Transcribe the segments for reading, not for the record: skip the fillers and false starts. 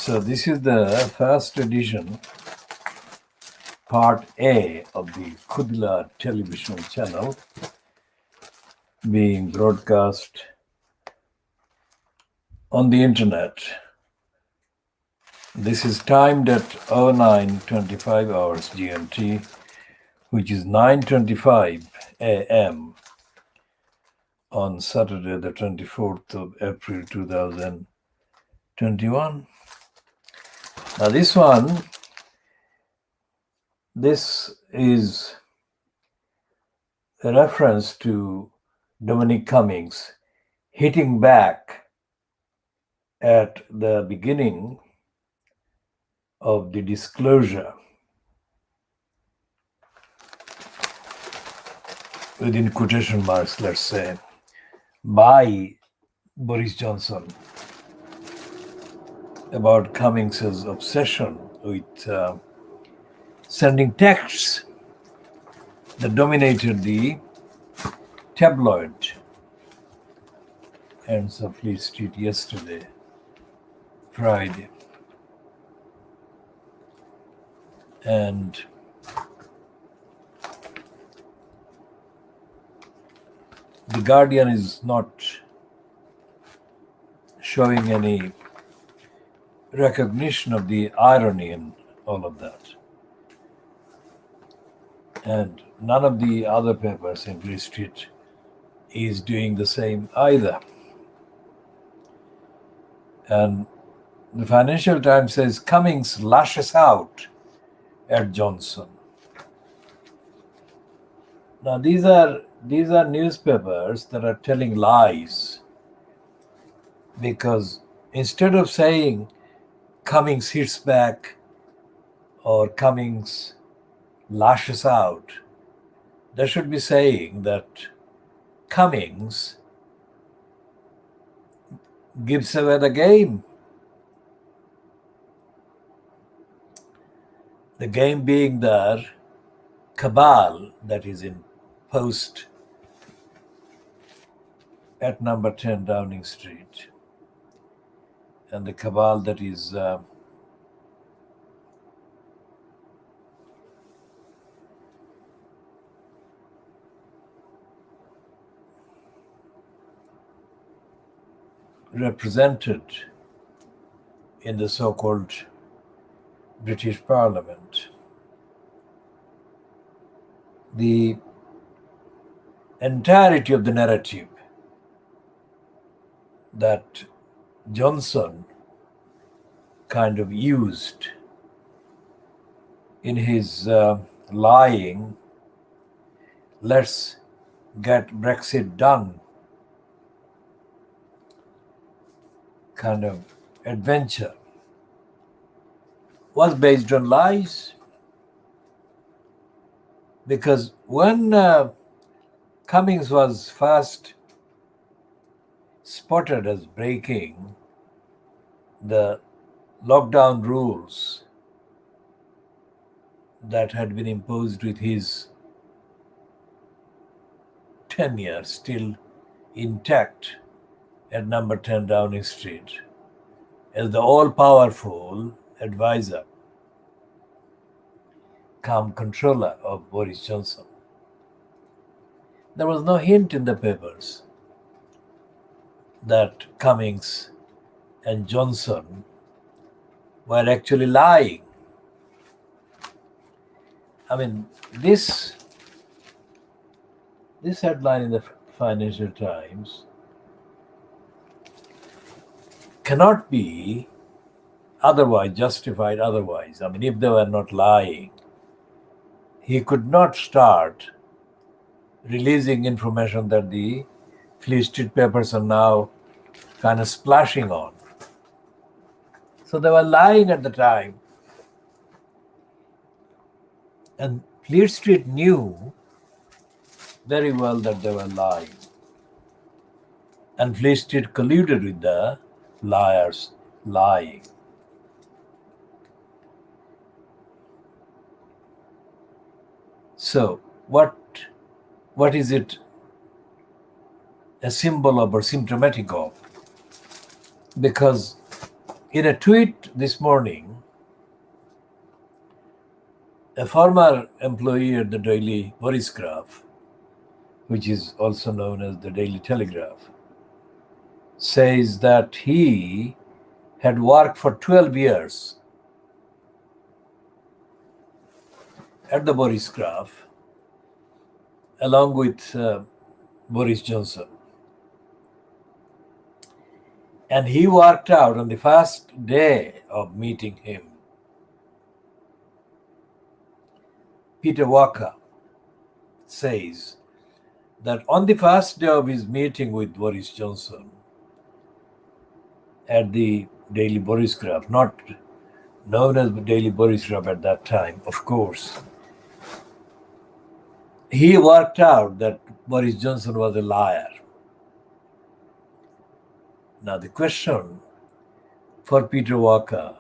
So this is the first edition, part A of the KhoodeelaarTV television channel, being broadcast on the internet. This is timed at 09:25 hours GMT, which is 9:25 a.m. on Saturday, the 24th of April 2021. Now this is a reference to Dominic Cummings hitting back at the beginning of the disclosure, within quotation marks, let's say, by Boris Johnson about Cummings's obsession with sending texts that dominated the tabloid ends of Fleet Street yesterday, Friday. And The Guardian is not showing any recognition of the irony in all of that. And none of the other papers in Fleet Street is doing the same either. And the Financial Times says Cummings lashes out at Johnson. Now these are newspapers that are telling lies, because instead of saying Cummings hits back or Cummings lashes out, they should be saying that Cummings gives away the game. The game being the cabal that is in post at number 10 Downing Street, and the cabal that is represented in the so-called British Parliament. The entirety of the narrative that Johnson kind of used in his lying, let's get Brexit done kind of adventure, was based on lies. Because when Cummings was first spotted as breaking the lockdown rules that had been imposed with his tenure still intact at number 10 Downing Street, as the all-powerful advisor cum controller of Boris Johnson, there was no hint in the papers that Cummings and Johnson were actually lying. I mean, this headline in the Financial Times cannot be justified otherwise. I mean, if they were not lying, he could not start releasing information that the Fleet Street papers are now kind of splashing on. So they were lying at the time. And Fleet Street knew very well that they were lying. And Fleet Street colluded with the liars lying. So what is it a symbol of or symptomatic of? Because In a tweet this morning, a former employee at the Daily Borisgraph, which is also known as the Daily Telegraph, says that he had worked for 12 years at the Borisgraph along with Boris Johnson. And he worked out on the first day of meeting him. Peter Walker says that on the first day of his meeting with Boris Johnson at the Daily Borisgraph, not known as the Daily Borisgraph at that time, of course, he worked out that Boris Johnson was a liar. Now the question for Peter Walker,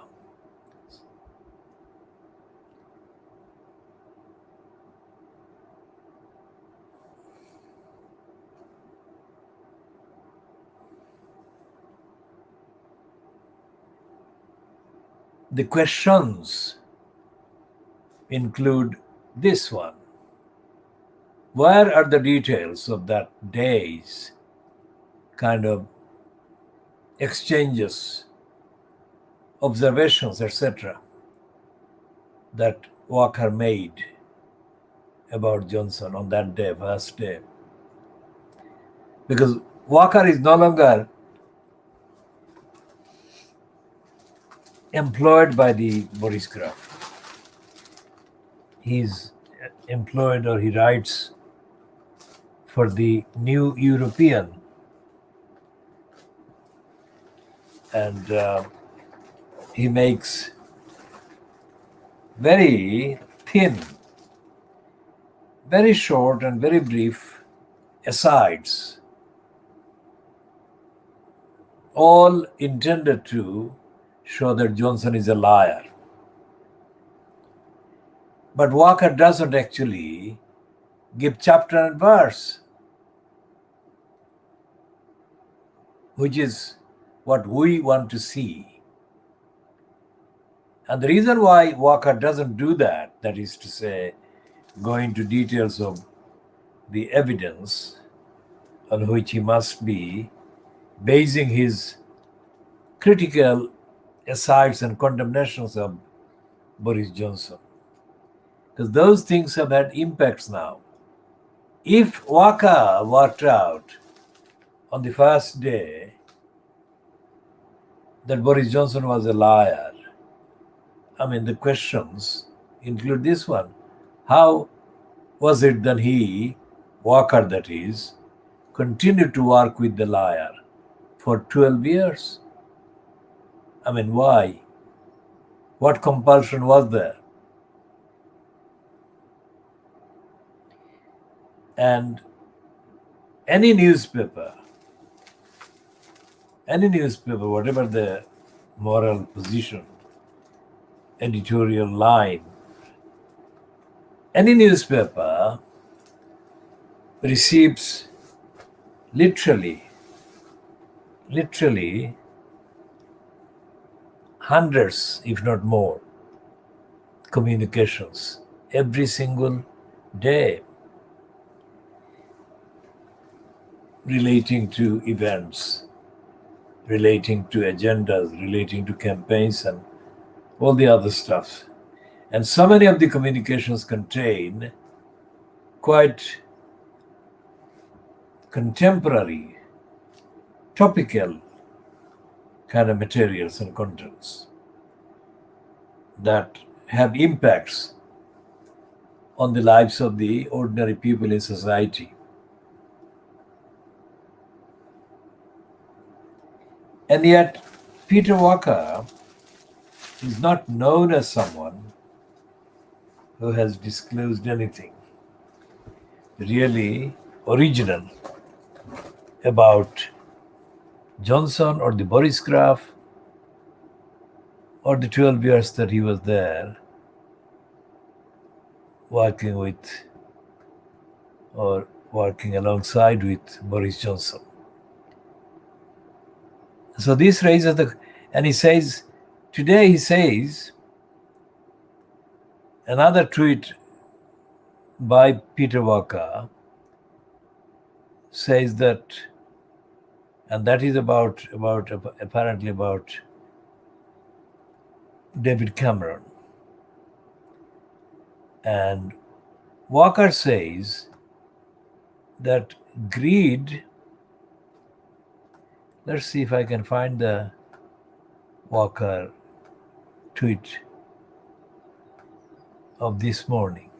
the questions include this one. Where are the details of that day's kind of exchanges, observations, etc., that Walker made about Johnson on that day, first day? Because Walker is no longer employed by the Borisgraph. He's employed, or he writes for the New European, and he makes very thin, very short and very brief asides, all intended to show that Johnson is a liar. But Walker doesn't actually give chapter and verse, which is what we want to see. And the reason why Walker doesn't do that, that is to say, go into details of the evidence on which he must be basing his critical asides and condemnations of Boris Johnson, because those things have had impacts now. If Walker worked out on the first day that Boris Johnson was a liar, I mean, the questions include this one. How was it that he, Walker that is, continued to work with the liar for 12 years? I mean, why? What compulsion was there? And any newspaper, whatever the moral position, editorial line, any newspaper receives literally hundreds, if not more, communications every single day relating to events, relating to agendas, relating to campaigns, and all the other stuff. And so many of the communications contain quite contemporary, topical kind of materials and contents that have impacts on the lives of the ordinary people in society. And yet, Peter Walker is not known as someone who has disclosed anything really original about Johnson or the Borisgraph or the 12 years that he was there working with or working alongside with Boris Johnson. So this raises and he says Today he says, another tweet by Peter Walker says that, and that is apparently about David Cameron. And Walker says that greed, let's see if I can find the Walker tweet of this morning.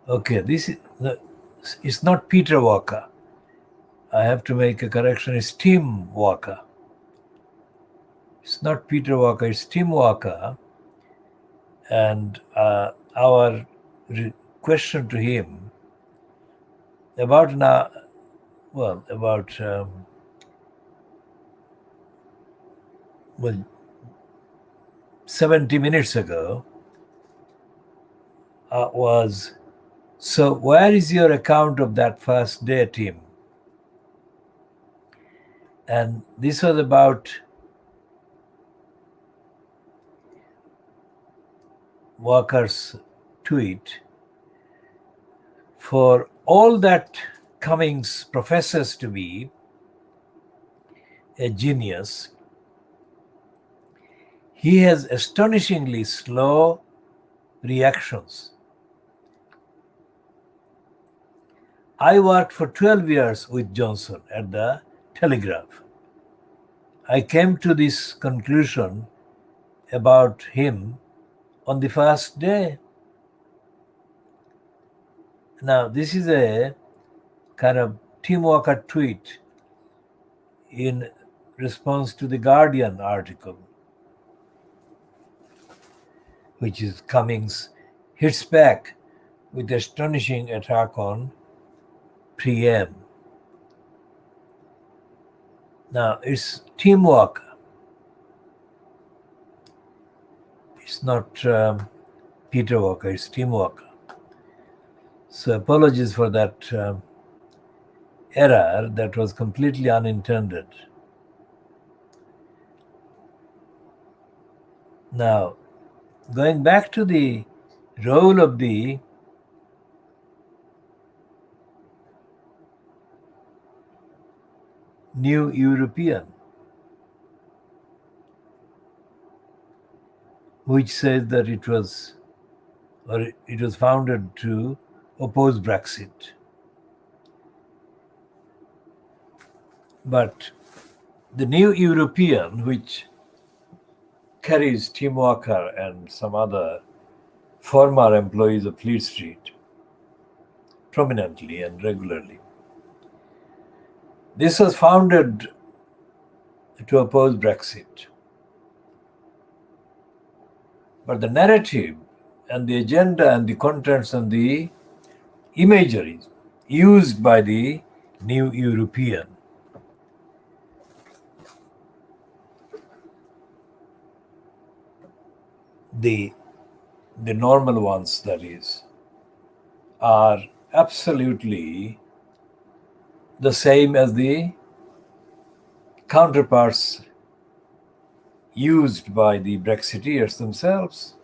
Okay, it's not Peter Walker. I have to make a correction. It's Tim Walker. It's not Peter Walker, it's Tim Walker. And our question to him about 70 minutes ago was, so where is your account of that first day, Tim? And this was about Walker's tweet. For all that Cummings professes to be a genius, he has astonishingly slow reactions. I worked for 12 years with Johnson at the Telegraph. I came to this conclusion about him on the first day. Now, this is a kind of Tim Walker tweet in response to the Guardian article, which is Cummings hits back with astonishing attack on PM. Now, it's Tim Walker. It's not Peter Walker, it's Tim Walker. So apologies for that error that was completely unintended. Now, going back to the role of the New European, which says that it was founded to oppose Brexit. But the New European, which carries Tim Walker and some other former employees of Fleet Street prominently and regularly, this was founded to oppose Brexit. But the narrative and the agenda and the contents and the imagery used by the New European the normal ones, that is, are absolutely the same as the counterparts used by the Brexiteers themselves.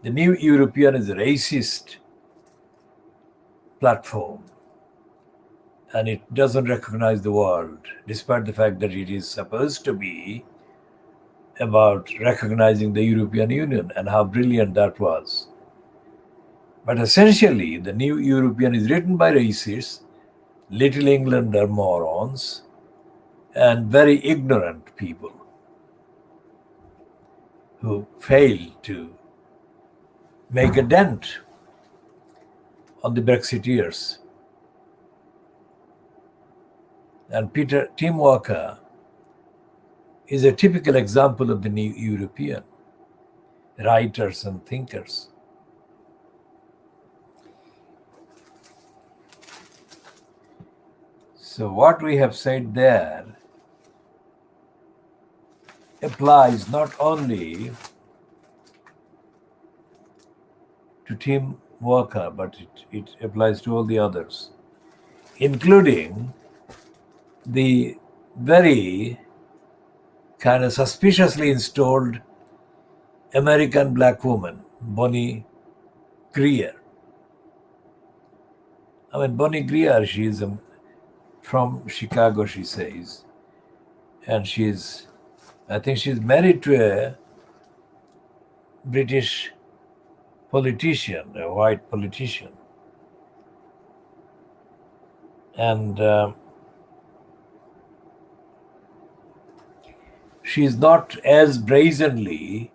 The New European is a racist platform, and it doesn't recognize the world, despite the fact that it is supposed to be about recognizing the European Union and how brilliant that was. But essentially, the New European is written by racists, Little Englander morons, and very ignorant people who fail to make a dent on the Brexiteers. And Tim Walker is a typical example of the New European writers and thinkers. So what we have said there applies not only to Tim Walker, but it applies to all the others. including the very kind of suspiciously installed American black woman, Bonnie Greer. I mean, Bonnie Greer, she's from Chicago, she says, and I think she's married to a British politician, a white politician. And she's not as brazenly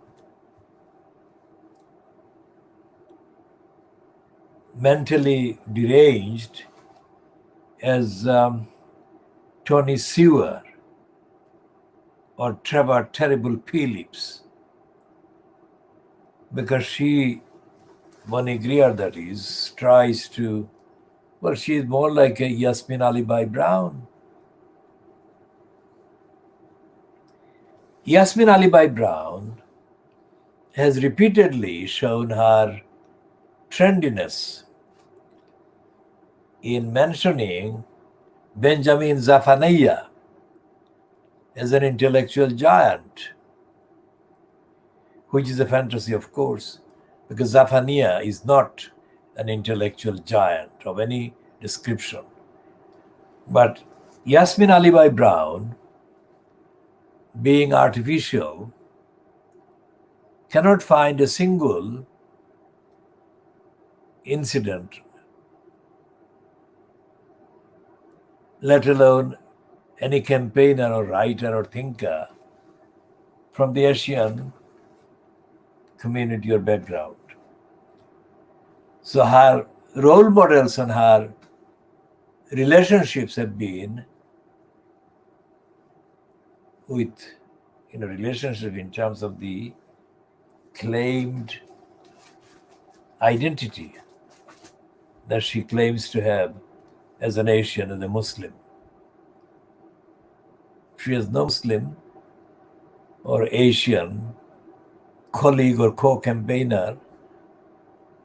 mentally deranged as Tony Sewer or Trevor Terrible Phillips, because she, Bonnie Greer that is, tries to, well, she's more like a Yasmin Ali Brown. Yasmin Ali Brown has repeatedly shown her trendiness in mentioning Benjamin Zephaniah as an intellectual giant, which is a fantasy, of course, because Zephaniah is not an intellectual giant of any description. But Yasmin Ali Brown, being artificial, cannot find a single incident, let alone any campaigner or writer or thinker from the Asian community or background. So her role models and her relationships have been with, relationship in terms of the claimed identity that she claims to have as an Asian, as a Muslim. She has no Muslim or Asian colleague or co-campaigner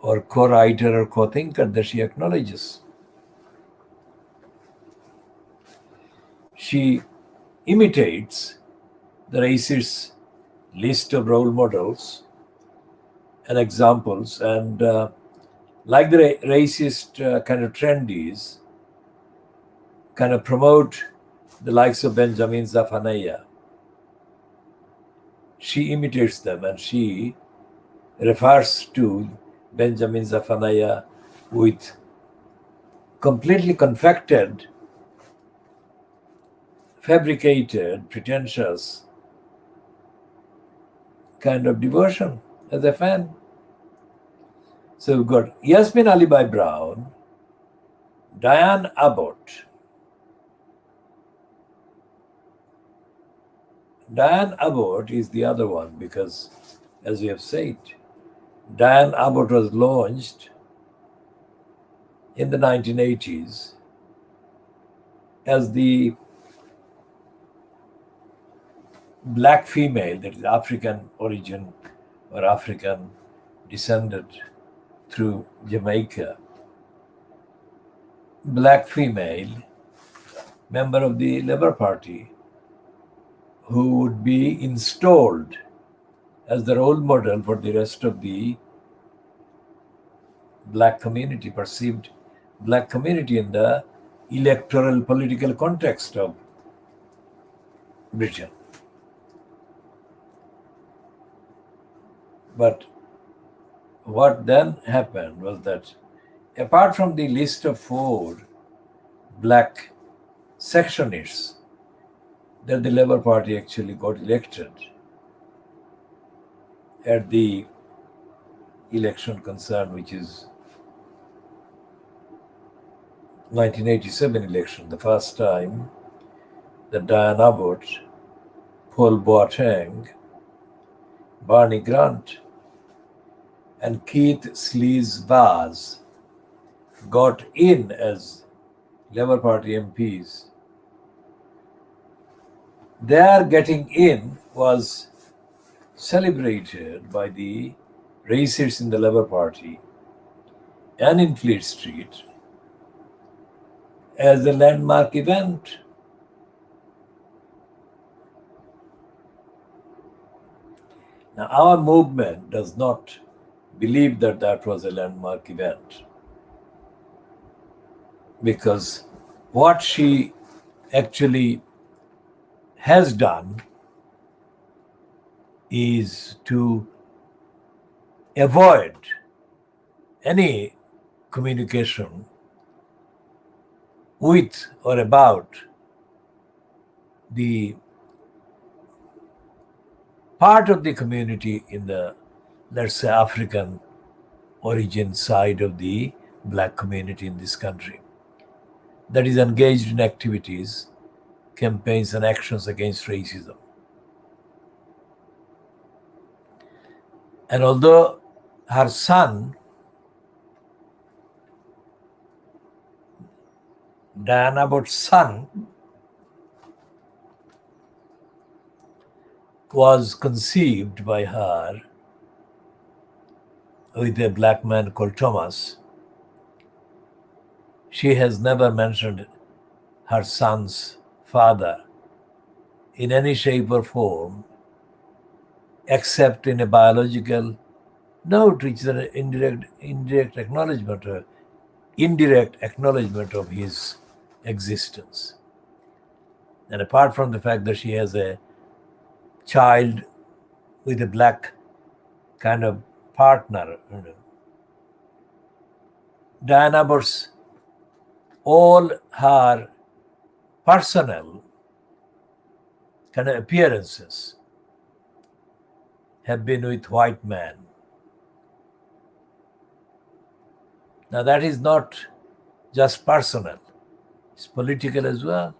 or co-writer or co-thinker that she acknowledges. She imitates the racist list of role models and examples, and like the racist kind of trendies, kind of promote the likes of Benjamin Zephaniah. She imitates them, and she refers to Benjamin Zephaniah with completely confected, fabricated, pretentious kind of devotion as a fan. So we've got Yasmin Ali Brown, Diane Abbott. Diane Abbott is the other one because, as we have said, Diane Abbott was launched in the 1980s as the black female, that is African origin or African descended through Jamaica, black female member of the Labour Party, who would be installed as the role model for the rest of the black community, perceived black community in the electoral political context of Britain. But what then happened was that, apart from the list of 4 black sectionists that the Labour Party actually got elected at the election concerned, which is 1987 election, the first time that Diane Abbott, Paul Boateng, Barney Grant, and Keith Sleeze Vaz got in as Labour Party MPs. Their getting in was celebrated by the racists in the Labour Party and in Fleet Street as a landmark event. Now, our movement does not believe that that was a landmark event, because what she actually has done is to avoid any communication with or about the part of the community in the, let's say, African origin side of the black community in this country that is engaged in activities, campaigns, and actions against racism. And although her son, Diana Abbott's son, was conceived by her with a black man called Thomas, she has never mentioned her son's father in any shape or form except in a biological note, which is an indirect acknowledgement of his existence. And apart from the fact that she has a child with a black kind of partner, Diana Abbott's all her personal kind of appearances have been with white men. Now that is not just personal, it's political as well.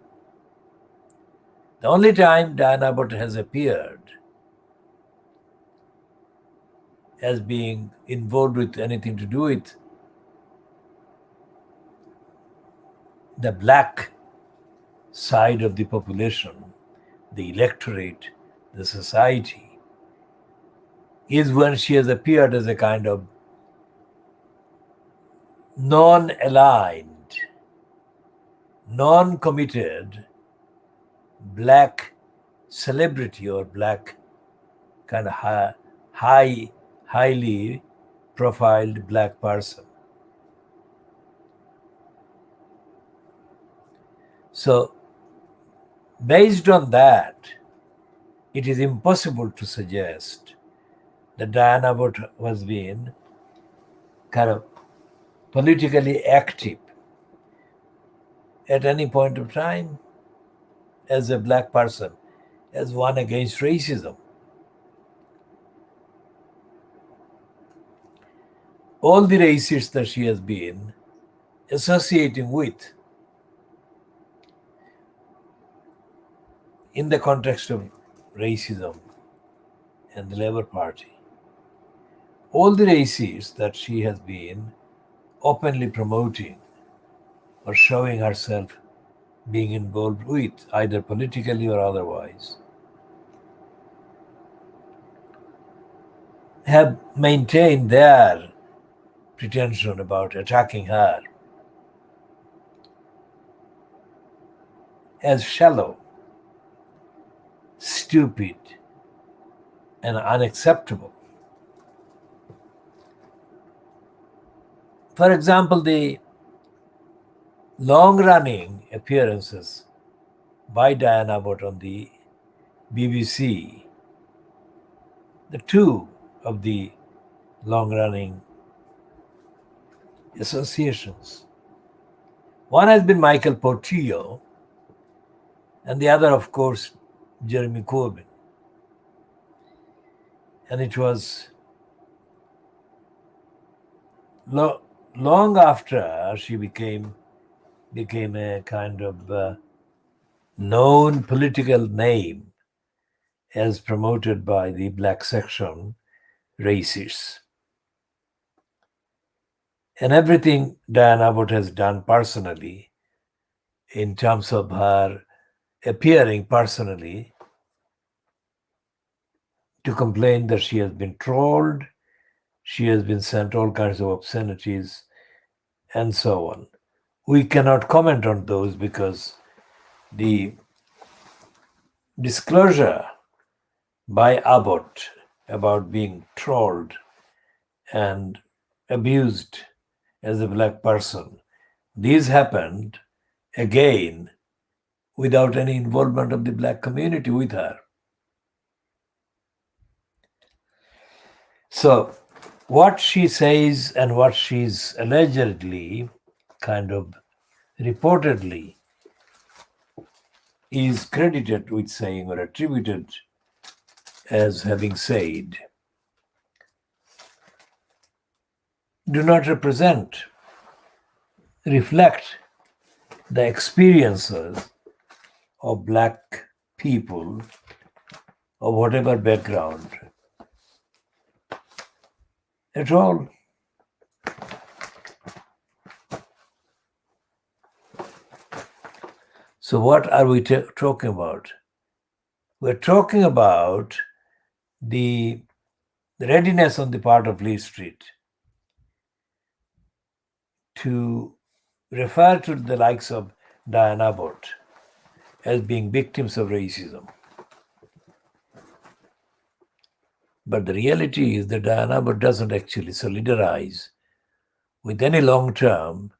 The only time Diana Abbott has appeared as being involved with anything to do with the black side of the population, the electorate, the society, is when she has appeared as a kind of non-aligned, non-committed black celebrity or black kind of highly profiled black person. So based on that, it is impossible to suggest that Diana Abbott was being kind of politically active at any point of time as a black person, as one against racism. All the racists that she has been associating with in the context of racism and the Labour Party, all the racists that she has been openly promoting or showing herself being involved with, either politically or otherwise, have maintained their pretension about attacking her as shallow, stupid, and unacceptable. For example, the long-running appearances by Diana Abbott on the BBC, the two of the long-running associations. One has been Michael Portillo, and the other, of course, Jeremy Corbyn. And it was long after she became a kind of known political name as promoted by the black section racists. And everything Diana Abbott has done personally in terms of her appearing personally to complain that she has been trolled, she has been sent all kinds of obscenities, and so on. We cannot comment on those because the disclosure by Abbott about being trolled and abused as a black person, these happened again without any involvement of the black community with her. So what she says and what she's allegedly kind of reportedly is credited with saying or attributed as having said do not reflect the experiences of black people of whatever background at all. So what are we talking about? We're talking about the readiness on the part of Lee Street to refer to the likes of Diane Abbott as being victims of racism. But the reality is that Diane Abbott doesn't actually solidarize with any long-term,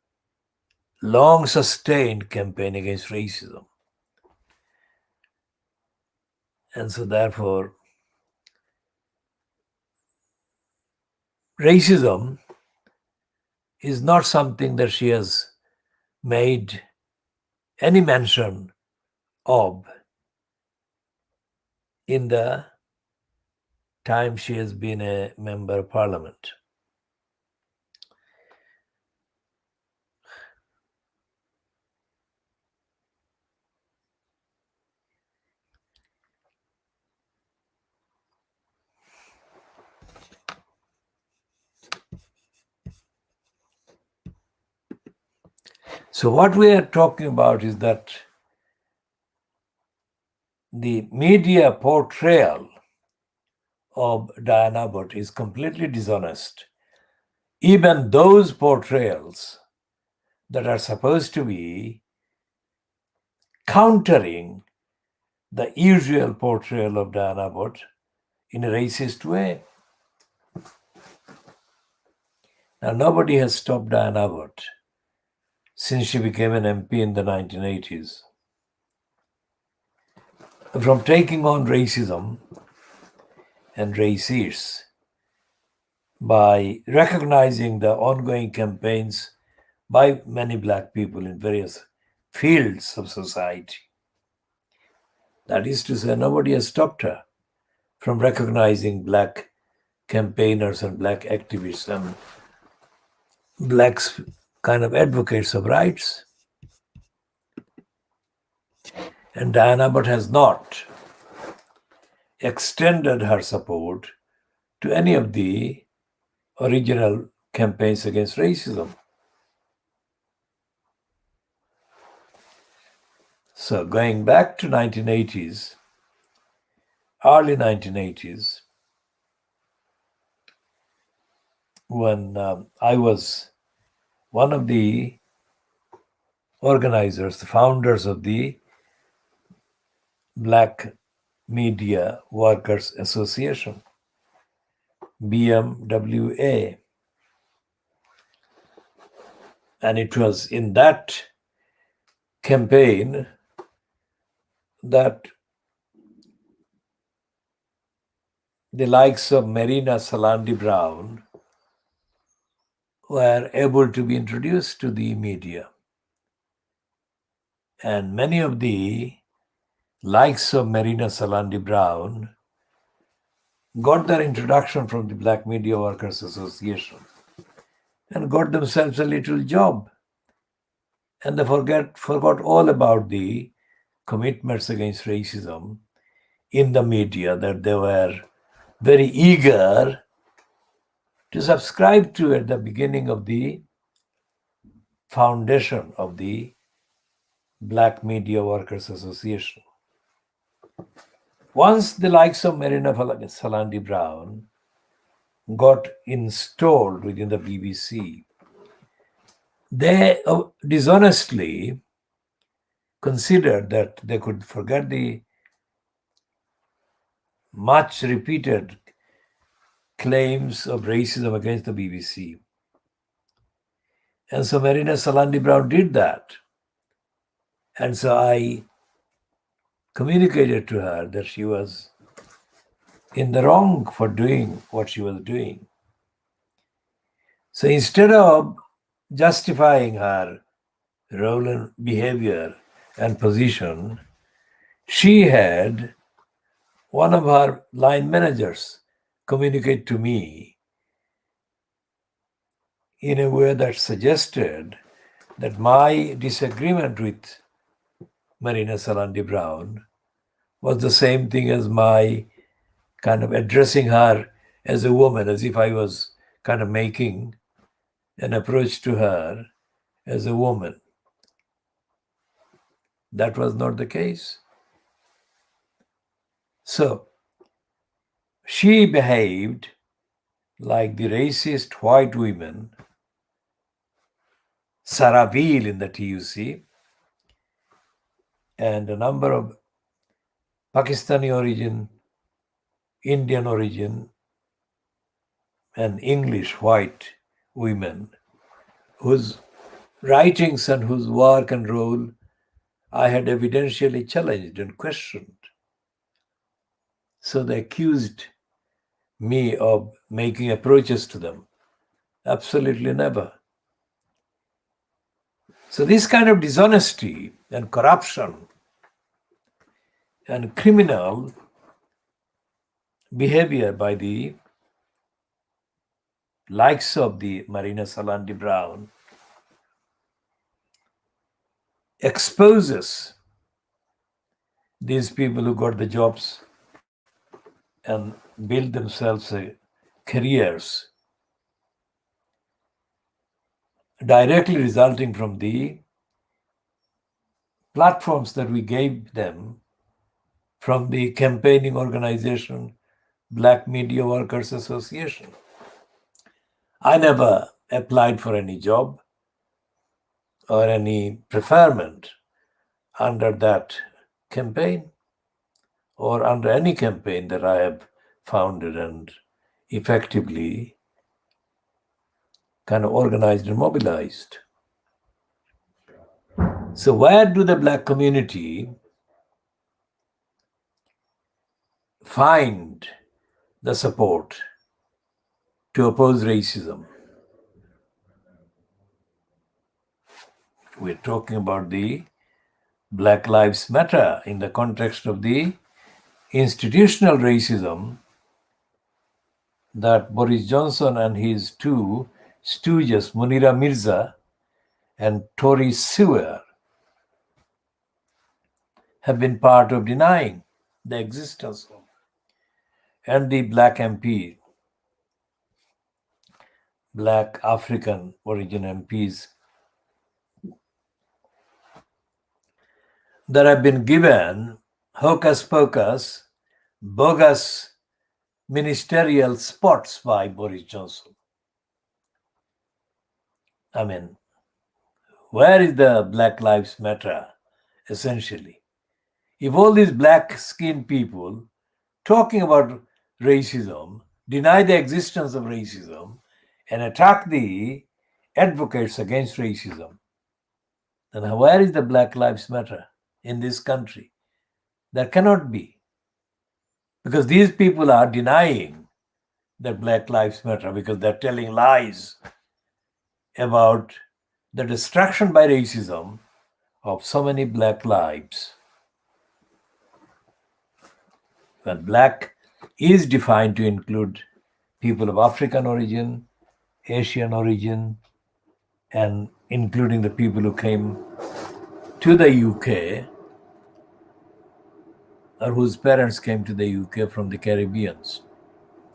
long-sustained campaign against racism. And so therefore, racism is not something that she has made any mention of in the time she has been a member of parliament. So what we are talking about is that the media portrayal of Diane Abbott is completely dishonest. Even those portrayals that are supposed to be countering the usual portrayal of Diane Abbott in a racist way. Now, nobody has stopped Diane Abbott since she became an MP in the 1980s from taking on racism and racists by recognizing the ongoing campaigns by many black people in various fields of society. That is to say, nobody has stopped her from recognizing black campaigners and black activists and black kind of advocates of rights. And Diane Abbott has not extended her support to any of the original campaigns against racism. So going back to 1980s, early 1980s, when I was one of the organizers, the founders of the Black Media Workers Association, BMWA. And it was in that campaign that the likes of Marina Salandi Brown were able to be introduced to the media. And many of the likes of Marina Salandi Brown got their introduction from the Black Media Workers Association and got themselves a little job. And they forgot all about the commitments against racism in the media that they were very eager to subscribe to at the beginning of the foundation of the Black Media Workers Association. Once the likes of Marina Salandi Brown got installed within the BBC, They dishonestly considered that they could forget the much repeated claims of racism against the BBC. And so Marina Salandi Brown did that. And so I communicated to her that she was in the wrong for doing what she was doing. So instead of justifying her role and behavior and position, she had one of her line managers communicate to me in a way that suggested that my disagreement with Marina Salandi Brown was the same thing as my kind of addressing her as a woman, as if I was kind of making an approach to her as a woman. That was not the case. So she behaved like the racist white women, Sarah Beale in the TUC, and a number of Pakistani origin, Indian origin, and English white women whose writings and whose work and role I had evidentially challenged and questioned. So they accused me of making approaches to them. Absolutely never. So this kind of dishonesty and corruption and criminal behavior by the likes of the Marina Salandi Brown exposes these people who got the jobs and build themselves careers directly resulting from the platforms that we gave them from the campaigning organization Black Media Workers Association. I never applied for any job or any preferment under that campaign or under any campaign that I have founded and effectively kind of organized and mobilized. So where do the Black community find the support to oppose racism? We're talking about the Black Lives Matter in the context of the institutional racism that Boris Johnson and his two stooges, Munira Mirza and Tory Sewer, have been part of denying the existence of. And the Black MP, Black African origin MPs that have been given hocus pocus, bogus ministerial spots by Boris Johnson. I mean, where is the Black Lives Matter, essentially? If all these black-skinned people talking about racism, deny the existence of racism, and attack the advocates against racism, then where is the Black Lives Matter in this country? There cannot be. Because these people are denying that Black Lives Matter because they're telling lies about the destruction by racism of so many black lives. Well, black is defined to include people of African origin, Asian origin, and including the people who came to the UK or whose parents came to the UK from the Caribbean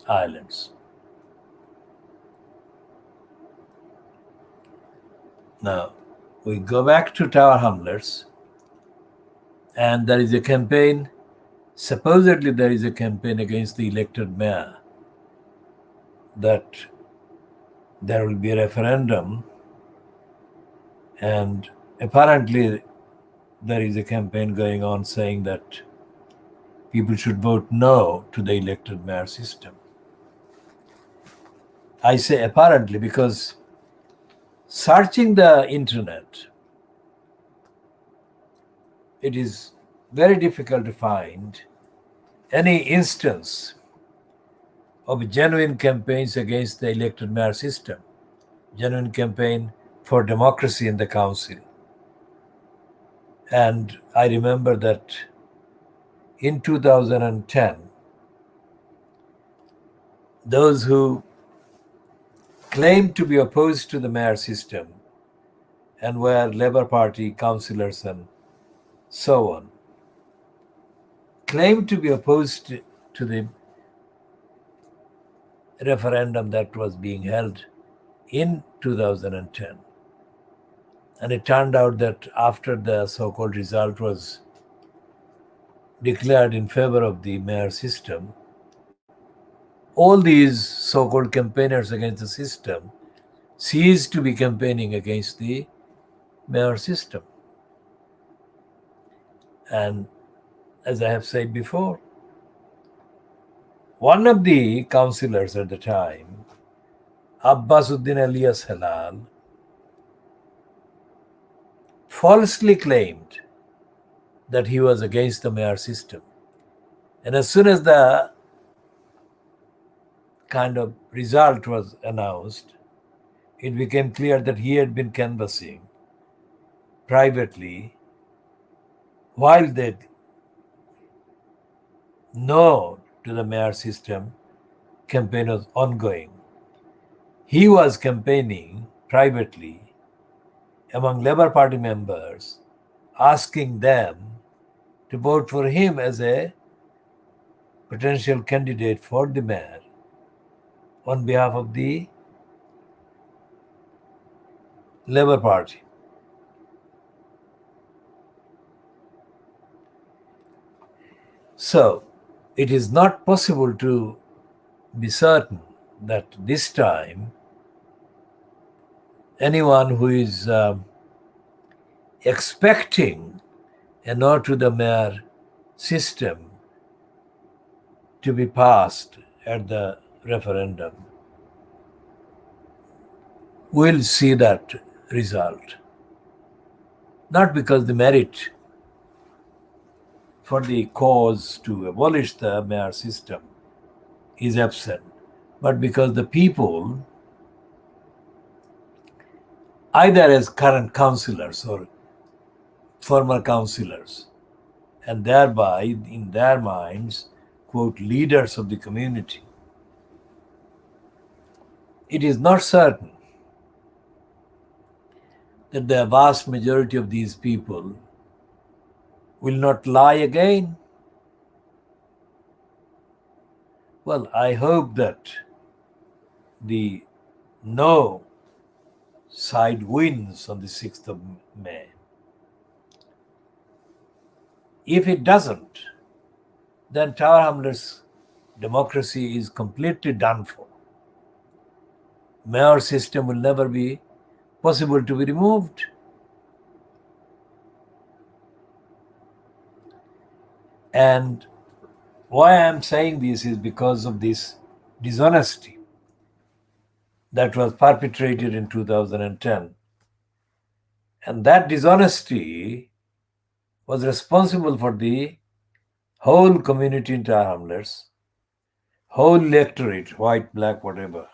islands. Now, we go back to Tower Hamlets, and there is a campaign. Supposedly, there is a campaign against the elected mayor that there will be a referendum And apparently, there is a campaign going on saying that people should vote no to the elected mayor system. I say apparently because searching the internet, it is very difficult to find any instance of genuine campaigns against the elected mayor system, genuine campaign for democracy in the council. And I remember that in 2010, those who claimed to be opposed to the mayor system and were Labour Party councillors and so on, claimed to be opposed to the referendum that was being held in 2010. And it turned out that after the so-called result was declared in favor of the mayor system, all these so-called campaigners against the system ceased to be campaigning against the mayor system. And as I have said before, one of the councillors at the time, Abbasuddin alias Halal, falsely claimed that he was against the mayor system. And as soon as the kind of result was announced, it became clear that he had been canvassing privately while the no to the mayor system campaign was ongoing. He was campaigning privately among Labour Party members, asking them to vote for him as a potential candidate for the mayor on behalf of the Labour Party. So, it is not possible to be certain that this time anyone who is expecting a no to the mayor system to be passed at the referendum will see that result. Not because the merit for the cause to abolish the mayor system is absent, but because the people, either as current councillors or former councillors, and thereby, in their minds, quote, leaders of the community, it is not certain that the vast majority of these people will not lie again. Well, I hope that the no side wins on the 6th of May. If it doesn't, then Tower Hamlets democracy is completely done for. Mayor system will never be possible to be removed. And why I am saying this is because of this dishonesty that was perpetrated in 2010. And that dishonesty was responsible for the whole community in Tower Hamlets, whole electorate, white, black, whatever,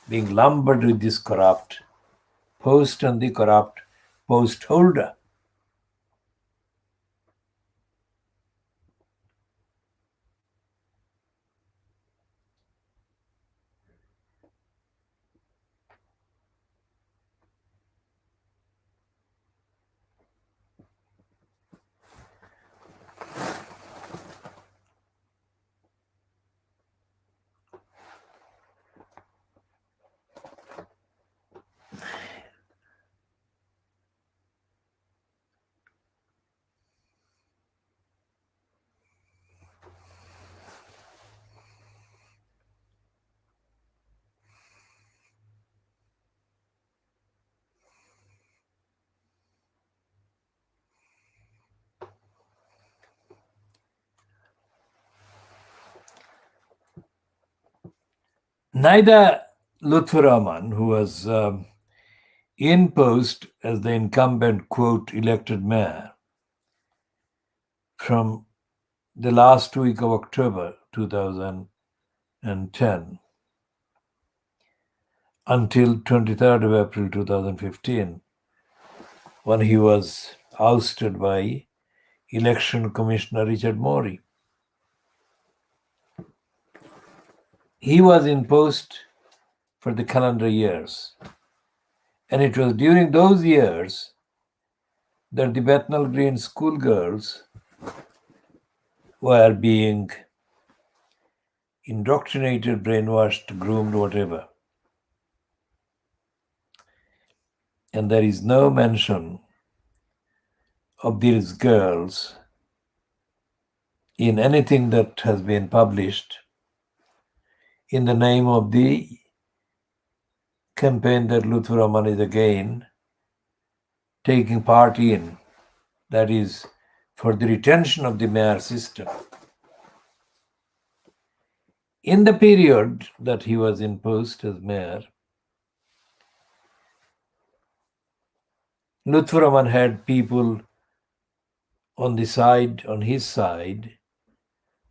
being lumbered with this corrupt post and the corrupt post holder. Neither Lutfur Rahman, who was in post as the incumbent, quote, elected mayor from the last week of October 2010 until 23rd of April 2015, when he was ousted by Election Commissioner Richard Morey. He was in post for the calendar years, and it was during those years that the Bethnal Green schoolgirls were being indoctrinated, brainwashed, groomed, whatever. And there is no mention of these girls in anything that has been published in the name of the campaign that Lutfur Rahman is again taking part in, that is, for the retention of the mayor system. In the period that he was in post as mayor, Lutfur Rahman had people on his side,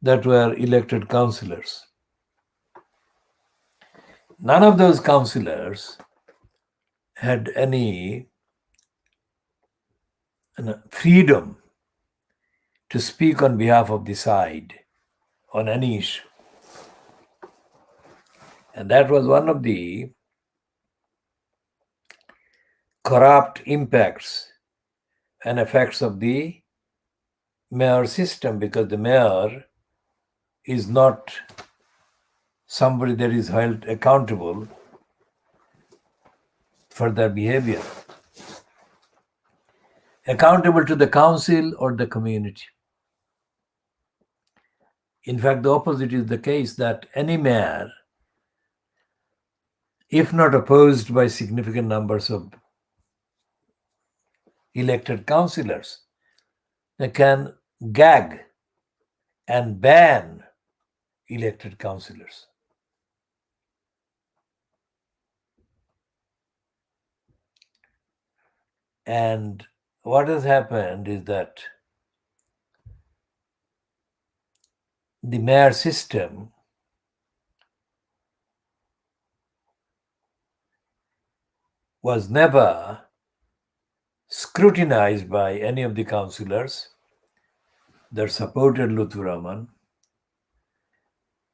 that were elected councillors. None of those councillors had any freedom to speak on behalf of the side on any issue. And that was one of the corrupt impacts and effects of the mayor system, because the mayor is not somebody that is held accountable for their behavior, accountable to the council or the community. In fact, the opposite is the case, that any mayor, if not opposed by significant numbers of elected councillors, they can gag and ban elected councillors. And what has happened is that the mayor system was never scrutinized by any of the councillors that supported Lutfur Rahman,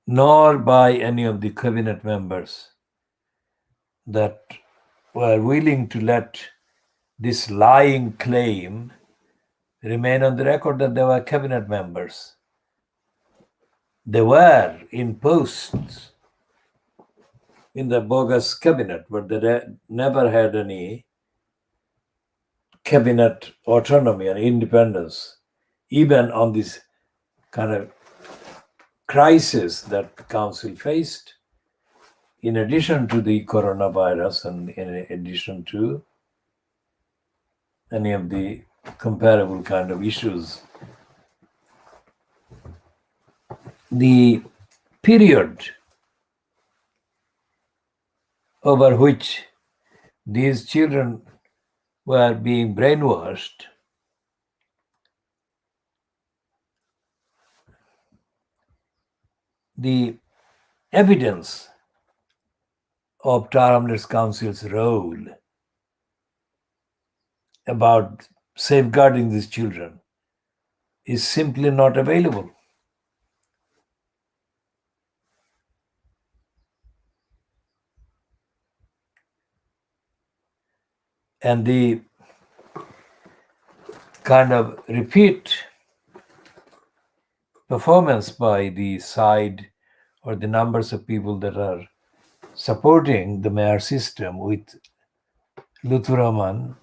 nor by any of the cabinet members that were willing to let this lying claim remain on the record that they were cabinet members. They were in posts in the bogus cabinet, but they never had any cabinet autonomy and independence, even on this kind of crisis that the council faced, in addition to the coronavirus and in addition to any of the comparable kind of issues. The period over which these children were being brainwashed the evidence of Tower Hamlets Council's role about safeguarding these children is simply not available. And the kind of repeat performance by the side or the numbers of people that are supporting the mayor system with Lutfur Rahman,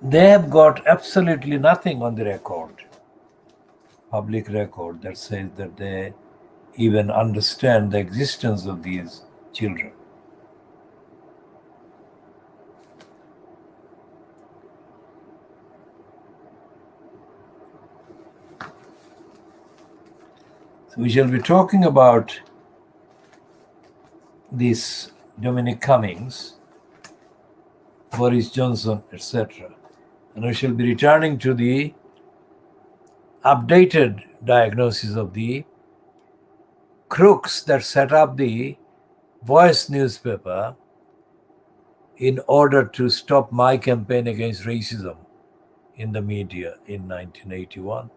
they have got absolutely nothing on the record, public record, that says that they even understand the existence of these children. We shall be talking about this Dominic Cummings, Boris Johnson, etc. And we shall be returning to the updated diagnosis of the crooks that set up the Voice newspaper in order to stop my campaign against racism in the media in 1981.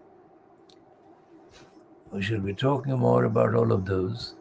We shall be talking more about all of those